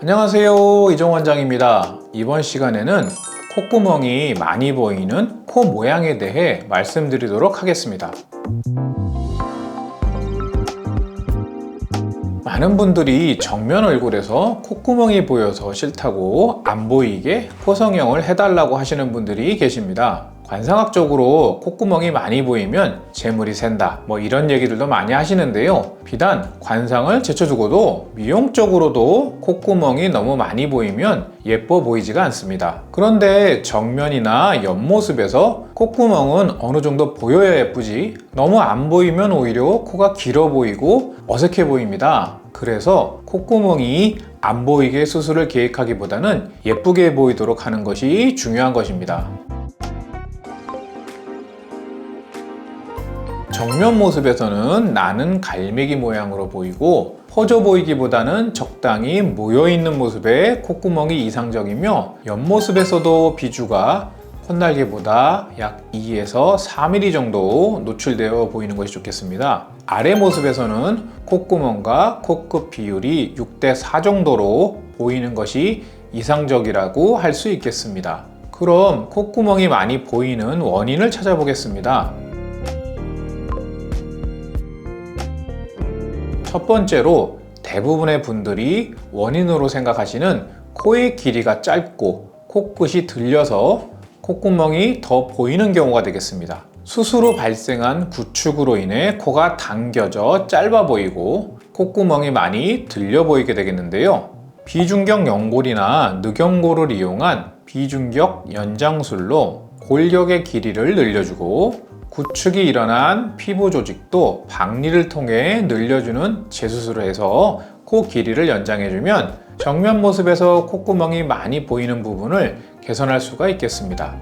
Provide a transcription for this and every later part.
안녕하세요, 이종 원장입니다. 이번 시간에는 콧구멍이 많이 보이는 코 모양에 대해 말씀드리도록 하겠습니다. 많은 분들이 정면 얼굴에서 콧구멍이 보여서 싫다고 안 보이게 코성형을 해달라고 하시는 분들이 계십니다. 관상학적으로 콧구멍이 많이 보이면 재물이 샌다, 이런 얘기들도 많이 하시는데요. 비단 관상을 제쳐두고도 미용적으로도 콧구멍이 너무 많이 보이면 예뻐 보이지가 않습니다. 그런데 정면이나 옆모습에서 콧구멍은 어느 정도 보여야 예쁘지, 너무 안 보이면 오히려 코가 길어 보이고 어색해 보입니다. 그래서 콧구멍이 안 보이게 수술을 계획하기보다는 예쁘게 보이도록 하는 것이 중요한 것입니다. 정면 모습에서는 나는 갈매기 모양으로 보이고 퍼져 보이기보다는 적당히 모여있는 모습의 콧구멍이 이상적이며 옆모습에서도 비주가 콧날개보다 약 2에서 4mm 정도 노출되어 보이는 것이 좋겠습니다. 아래 모습에서는 콧구멍과 코끝 비율이 6대4 정도로 보이는 것이 이상적이라고 할 수 있겠습니다. 그럼 콧구멍이 많이 보이는 원인을 찾아보겠습니다. 첫 번째로 대부분의 분들이 원인으로 생각하시는 코의 길이가 짧고 코끝이 들려서 콧구멍이 더 보이는 경우가 되겠습니다. 수술 후 발생한 구축으로 인해 코가 당겨져 짧아 보이고 콧구멍이 많이 들려 보이게 되겠는데요. 비중격 연골이나 늑연골을 이용한 비중격 연장술로 골격의 길이를 늘려주고 구축이 일어난 피부 조직도 박리를 통해 늘려주는 재수술을 해서 코 길이를 연장해주면 정면 모습에서 콧구멍이 많이 보이는 부분을 개선할 수가 있겠습니다.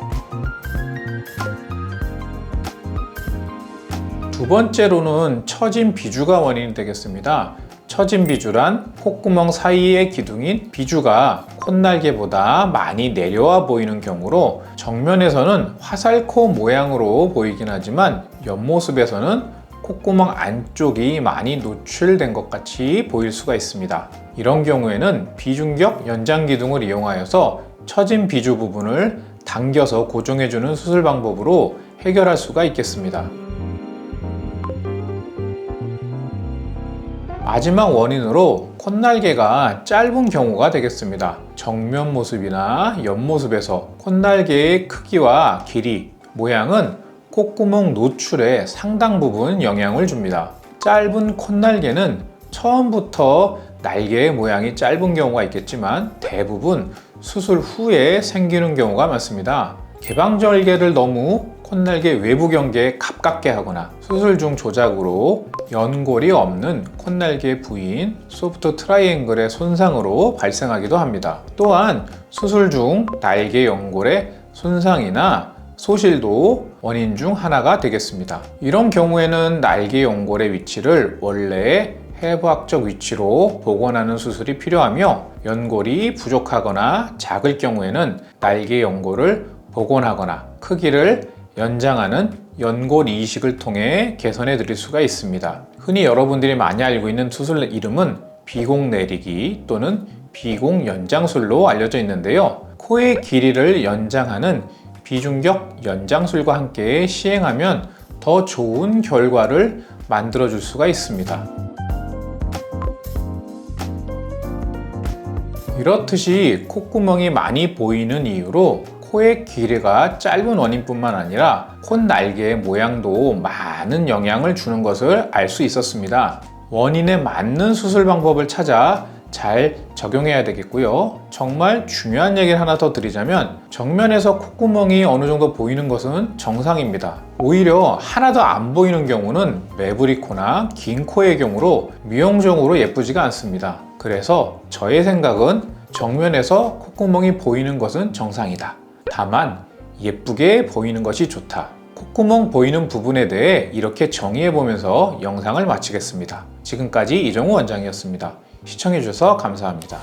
두 번째로는 처진 비주가 원인이 되겠습니다. 처진 비주란 콧구멍 사이의 기둥인 비주가 콧날개보다 많이 내려와 보이는 경우로 정면에서는 화살코 모양으로 보이긴 하지만 옆모습에서는 콧구멍 안쪽이 많이 노출된 것 같이 보일 수가 있습니다. 이런 경우에는 비중격 연장 기둥을 이용하여서 처진 비주 부분을 당겨서 고정해주는 수술 방법으로 해결할 수가 있겠습니다. 마지막 원인으로 콧날개가 짧은 경우가 되겠습니다. 정면 모습이나 옆모습에서 콧날개의 크기와 길이, 모양은 콧구멍 노출에 상당 부분 영향을 줍니다. 짧은 콧날개는 처음부터 날개의 모양이 짧은 경우가 있겠지만 대부분 수술 후에 생기는 경우가 많습니다. 개방절개를 너무 콧날개 외부 경계에 가깝게 하거나 수술 중 조작으로 연골이 없는 콧날개 부위인 소프트 트라이앵글의 손상으로 발생하기도 합니다. 또한 수술 중 날개 연골의 손상이나 소실도 원인 중 하나가 되겠습니다. 이런 경우에는 날개 연골의 위치를 원래의 해부학적 위치로 복원하는 수술이 필요하며 연골이 부족하거나 작을 경우에는 날개 연골을 복원하거나 크기를 연장하는 연골 이식을 통해 개선해 드릴 수가 있습니다. 흔히 여러분들이 많이 알고 있는 수술 이름은 비공 내리기 또는 비공 연장술로 알려져 있는데요. 코의 길이를 연장하는 비중격 연장술과 함께 시행하면 더 좋은 결과를 만들어 줄 수가 있습니다. 이렇듯이 콧구멍이 많이 보이는 이유로 코의 길이가 짧은 원인뿐만 아니라 콧날개의 모양도 많은 영향을 주는 것을 알 수 있었습니다. 원인에 맞는 수술 방법을 찾아 잘 적용해야 되겠고요. 정말 중요한 얘기를 하나 더 드리자면 정면에서 콧구멍이 어느 정도 보이는 것은 정상입니다. 오히려 하나도 안 보이는 경우는 매부리 코나 긴 코의 경우로 미용적으로 예쁘지가 않습니다. 그래서 저의 생각은 정면에서 콧구멍이 보이는 것은 정상이다. 다만 예쁘게 보이는 것이 좋다. 콧구멍 보이는 부분에 대해 이렇게 정의해 보면서 영상을 마치겠습니다. 지금까지 이종우 원장이었습니다. 시청해 주셔서 감사합니다.